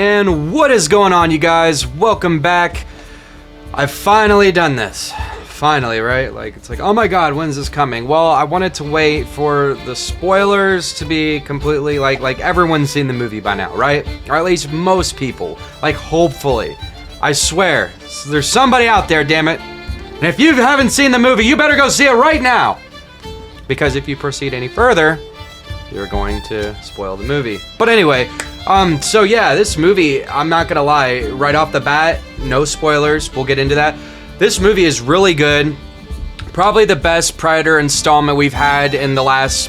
And what is going on, you guys? Welcome back. I've finally done this. Finally, right? Like, it's like, oh my god, when's this coming? Well, I wanted to wait for the spoilers to be completely, like everyone's seen the movie by now, right? Or at least most people. Like, hopefully. I swear. There's somebody out there, damn it. And if you haven't seen the movie, you better go see it right now. Because if you proceed any further, you're going to spoil the movie. But anyway, so yeah, this movie, I'm not gonna lie, right off the bat, no spoilers, we'll get into that. This movie is really good. Probably the best Predator installment we've had in the last,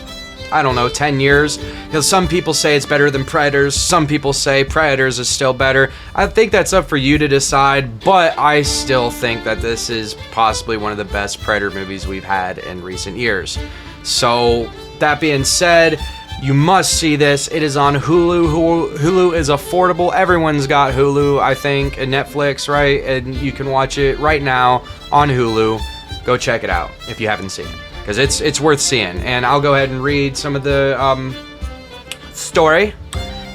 I don't know, 10 years. Because some people say it's better than Predators, some people say Predators is still better. I think that's up for you to decide, but I still think that this is possibly one of the best Predator movies we've had in recent years. So, that being said, you must see this. It is on Hulu. Hulu is affordable. Everyone's got Hulu, I think, and Netflix, right? And you can watch it right now on Hulu. Go check it out if you haven't seen it, because it's worth seeing. And I'll go ahead and read some of the story.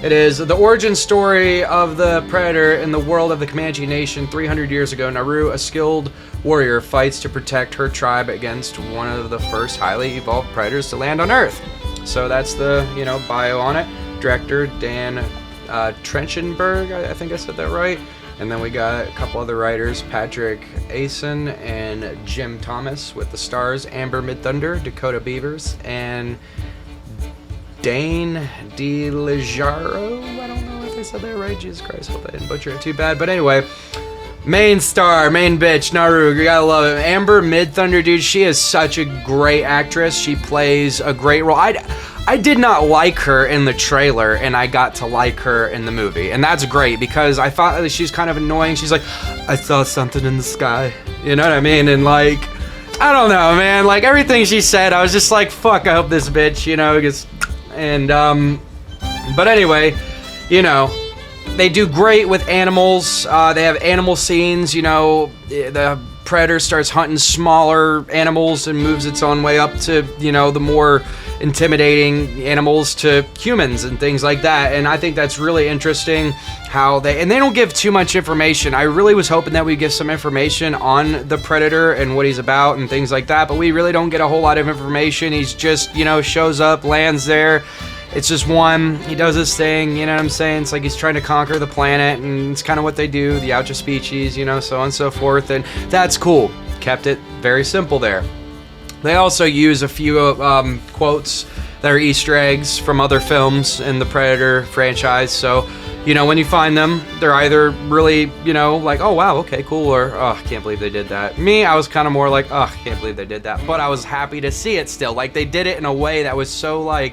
It is the origin story of the Predator in the world of the Comanche Nation. 300 years ago, Naru, a skilled warrior, fights to protect her tribe against one of the first highly evolved predators to land on Earth. So that's the, bio on it. Director Dan Trenchenberg, I think I said that right. And then we got a couple other writers, Patrick Asen and Jim Thomas, with the stars Amber Midthunder, Dakota Beavers, and Dane DeLijaro. I don't know if I said that right. Jesus Christ, hope I didn't butcher it too bad. But anyway, main star, main bitch, Naru. You gotta love it. Amber Midthunder, dude, she is such a great actress. She plays a great role. I did not like her in the trailer, and I got to like her in the movie. And that's great, because I thought that she's kind of annoying. She's like, I saw something in the sky. You know what I mean? And like, I don't know, man. Like, everything she said, I was just like, fuck, I hope this bitch, because... And, but anyway, they do great with animals. They have animal scenes, the Predator starts hunting smaller animals and moves its own way up to, the more intimidating animals to humans and things like that. And I think that's really interesting how they don't give too much information. I really was hoping that we'd get some information on the Predator and what he's about and things like that, but we really don't get a whole lot of information. He's just, shows up, lands there. It's just one, he does his thing, you know what I'm saying? It's like he's trying to conquer the planet, and it's kind of what they do, the outer species, so on and so forth, and that's cool. Kept it very simple there. They also use a few quotes that are Easter eggs from other films in the Predator franchise, so, when you find them, they're either really, like, oh wow, okay, cool, or, oh, I can't believe they did that. Me, I was kind of more like, oh, I can't believe they did that, but I was happy to see it still. Like, they did it in a way that was so, like,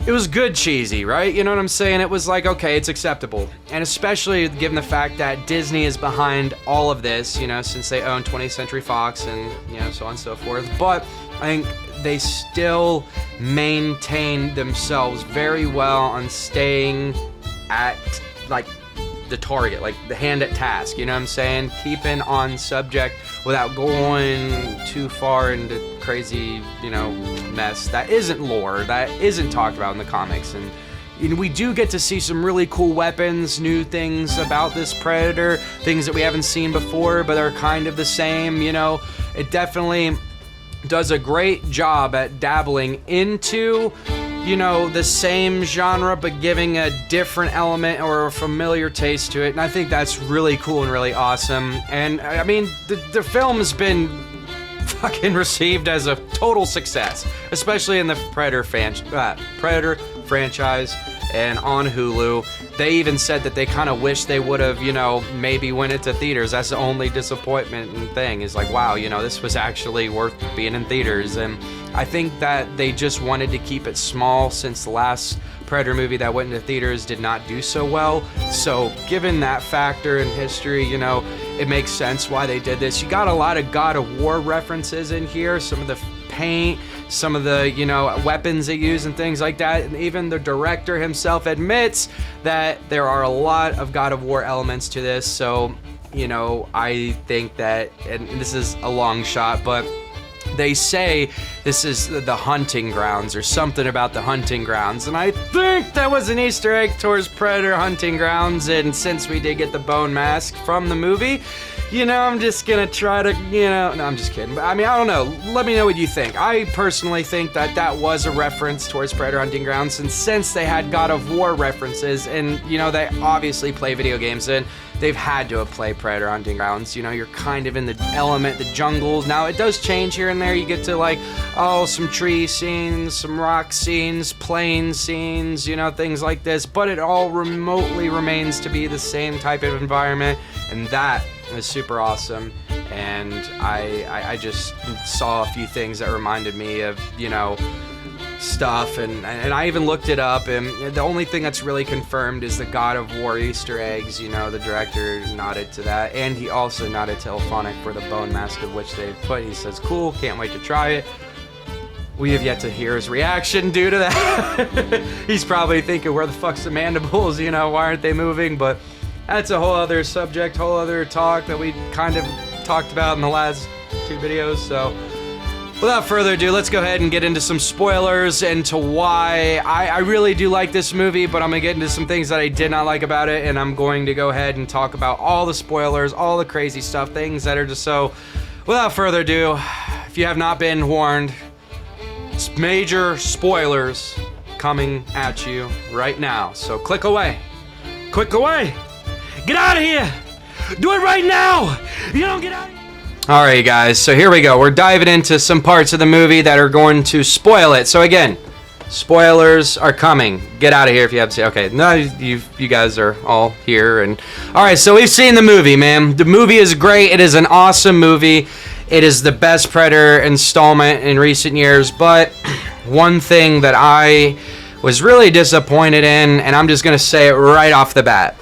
it was good cheesy, right? You know what I'm saying? It was like, okay, it's acceptable. And especially given the fact that Disney is behind all of this, since they own 20th Century Fox and, so on and so forth. But I think they still maintain themselves very well on staying at, like, the target, like the hand at task, you know what I'm saying? Keeping on subject without going too far into crazy, mess that isn't lore, that isn't talked about in the comics. And we do get to see some really cool weapons, new things about this Predator, things that we haven't seen before but are kind of the same. It definitely does a great job at dabbling into the same genre, but giving a different element or a familiar taste to it. And I think that's really cool and really awesome. And I mean, the film has been fucking received as a total success, especially in the Predator franchise and on Hulu. They even said that they kind of wish they would have, maybe went into theaters. That's the only disappointment and thing is like, wow, this was actually worth being in theaters. And I think that they just wanted to keep it small since the last Predator movie that went into theaters did not do so well. So given that factor in history, it makes sense why they did this. You got a lot of God of War references in here, some of the paint, some of the, weapons they use and things like that. And even the director himself admits that there are a lot of God of War elements to this. So, I think that, and this is a long shot, but they say this is the hunting grounds or something about the hunting grounds, and I think that was an Easter egg towards Predator hunting grounds. And since we did get the bone mask from the movie, you know, I'm just gonna try to, you know, no, I'm just kidding. But I mean, I don't know. Let me know what you think. I personally think that that was a reference towards Predator hunting grounds, and since they had God of War references, and you know, they obviously play video games, and they've had to have played Predator hunting grounds. You know, you're kind of in the element, the jungles. Now, it does change here and there. You get to like, oh, some tree scenes, some rock scenes, plain scenes, you know, things like this. But it all remotely remains to be the same type of environment. And that is super awesome. And I just saw a few things that reminded me of, you know, stuff, and I even looked it up, and the only thing that's really confirmed is the God of War Easter eggs. You know, the director nodded to that, and he also nodded to Elphonic for the bone mask, of which they put. He says, cool, can't wait to try it. We have yet to hear his reaction due to that. He's probably thinking, where the fuck's the mandibles, you know, why aren't they moving? But that's a whole other subject, whole other talk that we kind of talked about in the last 2 videos. So without further ado, let's go ahead and get into some spoilers into why I really do like this movie, but I'm going to get into some things that I did not like about it, and I'm going to go ahead and talk about all the spoilers, all the crazy stuff, things that are just so... Without further ado, if you have not been warned, it's major spoilers coming at you right now. So click away. Click away. Get out of here. Do it right now. You don't get out of here. Alright guys, so here we go. We're diving into some parts of the movie that are going to spoil it. So again, spoilers are coming. Get out of here if you have to say, okay, no, you guys are all here. And alright, so we've seen the movie, man. The movie is great. It is an awesome movie. It is the best Predator installment in recent years. But one thing that I was really disappointed in, and I'm just going to say it right off the bat.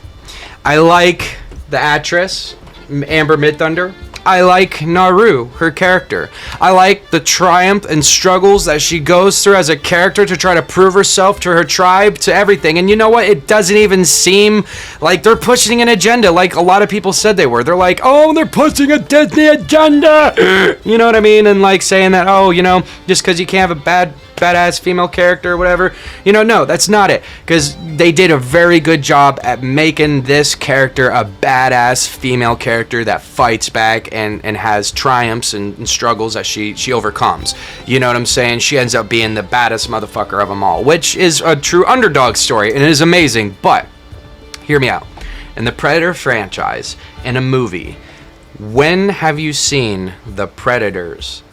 I like the actress, Amber Midthunder. I like Naru, her character. I like the triumph and struggles that she goes through as a character to try to prove herself to her tribe, to everything. And you know what? It doesn't even seem like they're pushing an agenda like a lot of people said they were. They're like, oh, they're pushing a Disney agenda. You know what I mean? And like saying that, oh, you know, just because you can't have a badass female character or whatever, you know, no, that's not it, because they did a very good job at making this character a badass female character that fights back and has triumphs and struggles that she overcomes. You know what I'm saying? She ends up being the baddest motherfucker of them all, which is a true underdog story, and it is amazing. But hear me out. In the Predator franchise, in a movie, when have you seen the Predators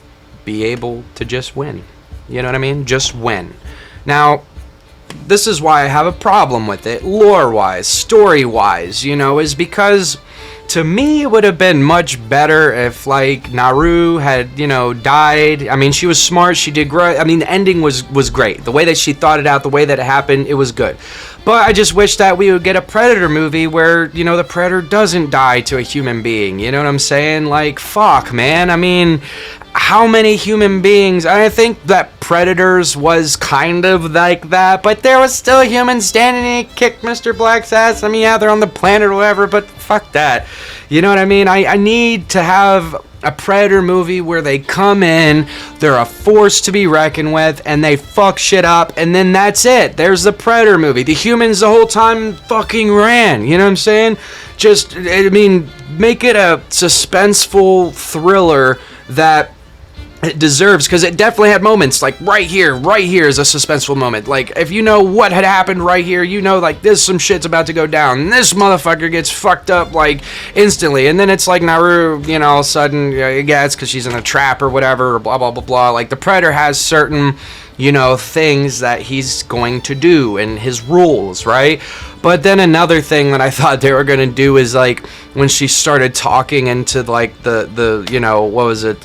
be able to just win? You know what I mean? Just win. Now, this is why I have a problem with it, lore-wise, story-wise, you know, is because to me it would have been much better if, like, Naru had, you know, died. I mean, she was smart, she did great. I mean, the ending was great. The way that she thought it out, the way that it happened, it was good. But I just wish that we would get a Predator movie where, you know, the Predator doesn't die to a human being. You know what I'm saying? Like, fuck, man. I mean, how many human beings? I think that Predators was kind of like that, but there was still a human standing and he kicked Mr. Black's ass. I mean, yeah, they're on the planet or whatever, but fuck that. You know what I mean? I need to have a Predator movie where they come in, they're a force to be reckoned with, and they fuck shit up, and then that's it. There's the Predator movie. The humans the whole time fucking ran. You know what I'm saying? Just, I mean, make it a suspenseful thriller that it deserves, because it definitely had moments like right here is a suspenseful moment. Like, if you know what had happened right here, you know, like, this some shit's about to go down, and this motherfucker gets fucked up like instantly, and then it's like Naru, you know, all of a sudden, yeah, it's because she's in a trap or whatever, or blah blah blah blah. Like, the Predator has certain, you know, things that he's going to do and his rules, right? But then another thing that I thought they were gonna do is, like, when she started talking into like the you know, what was it,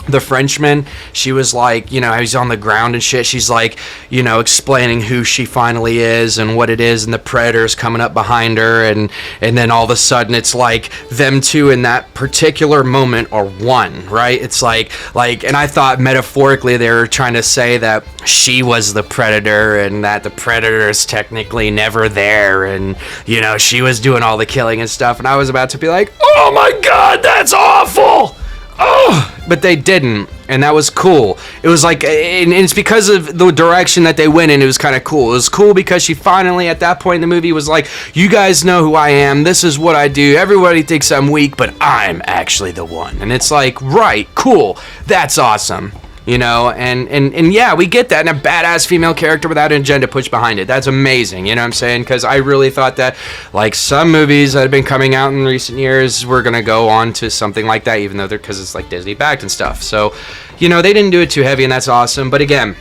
the Frenchman, she was like, you know, he's on the ground and shit, she's like, you know, explaining who she finally is and what it is, and the Predator's coming up behind her, and then all of a sudden it's like them two in that particular moment are one, right? It's like, and I thought metaphorically they were trying to say that she was the Predator and that the Predator is technically never there, and, you know, she was doing all the killing and stuff, and I was about to be like, oh my god, that's awful! Oh, but they didn't. And that was cool. It was like, and it's because of the direction that they went in, it was kind of cool. It was cool because she finally, at that point in the movie, was like, you guys know who I am. This is what I do. Everybody thinks I'm weak, but I'm actually the one. And it's like, right, cool. That's awesome. You know, and yeah, we get that in a badass female character without an agenda pushed behind it. That's amazing, you know what I'm saying? Because I really thought that, like, some movies that have been coming out in recent years were going to go on to something like that, even though because it's, like, Disney-backed and stuff. So, you know, they didn't do it too heavy, and that's awesome. But again,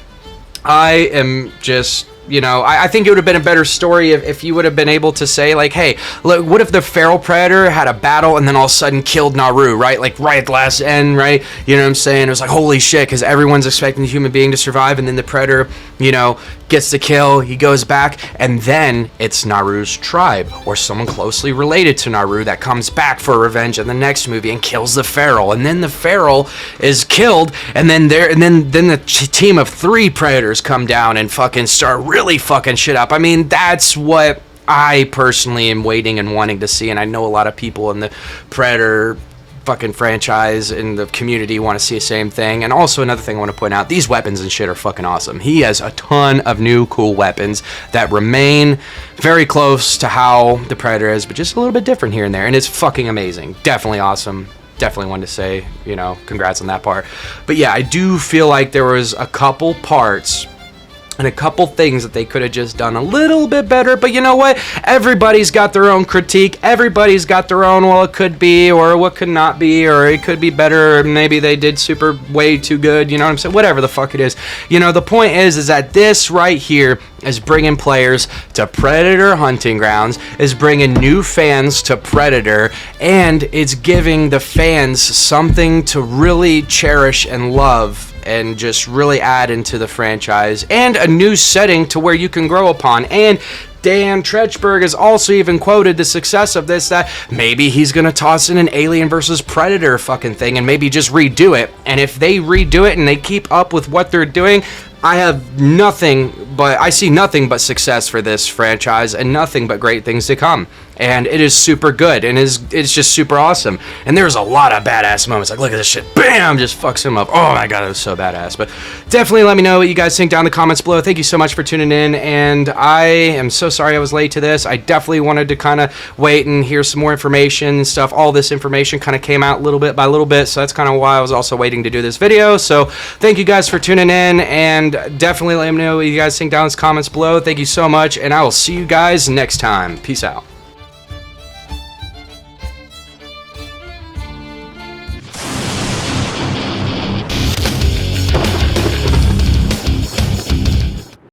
I am just... You know, I think it would have been a better story if you would have been able to say, like, hey, look, what if the feral predator had a battle and then all of a sudden killed Naru, right? Like, right at the last end, right? You know what I'm saying? It was like, holy shit, because everyone's expecting the human being to survive, and then the predator, you know, gets the kill, he goes back, and then it's Naru's tribe, or someone closely related to Naru that comes back for revenge in the next movie and kills the feral, and then the feral is killed, and then the team of 3 predators come down and fucking start really fucking shit up. I mean, that's what I personally am waiting and wanting to see, and I know a lot of people in the Predator fucking franchise in the community want to see the same thing. And also another thing I want to point out, these weapons and shit are fucking awesome. He has a ton of new cool weapons that remain very close to how the Predator is, but just a little bit different here and there, and it's fucking amazing. Definitely awesome. Definitely wanted to say, you know, congrats on that part. But yeah, I do feel like there was a couple parts and a couple things that they could have just done a little bit better. But you know what? Everybody's got their own critique. Everybody's got their own, well, it could be, or what could not be, or it could be better, or maybe they did super way too good, you know what I'm saying? Whatever the fuck it is. You know, the point is that this right here is bringing players to Predator hunting grounds, is bringing new fans to Predator, and it's giving the fans something to really cherish and love and just really add into the franchise, and a new setting to where you can grow upon. And Dan Trechberg has also even quoted the success of this, that maybe he's going to toss in an Alien versus Predator fucking thing and maybe just redo it. And if they redo it and they keep up with what they're doing, I see nothing but success for this franchise and nothing but great things to come. And it is super good, and it's just super awesome. And there's a lot of badass moments. Like, look at this shit. Bam! Just fucks him up. Oh my god, it was so badass. But definitely let me know what you guys think down in the comments below. Thank you so much for tuning in, and I am so sorry I was late to this. I definitely wanted to kind of wait and hear some more information and stuff. All this information kind of came out little bit by little bit, so that's kind of why I was also waiting to do this video. So thank you guys for tuning in, and definitely let me know what you guys think down in the comments below. Thank you so much, and I will see you guys next time. Peace out.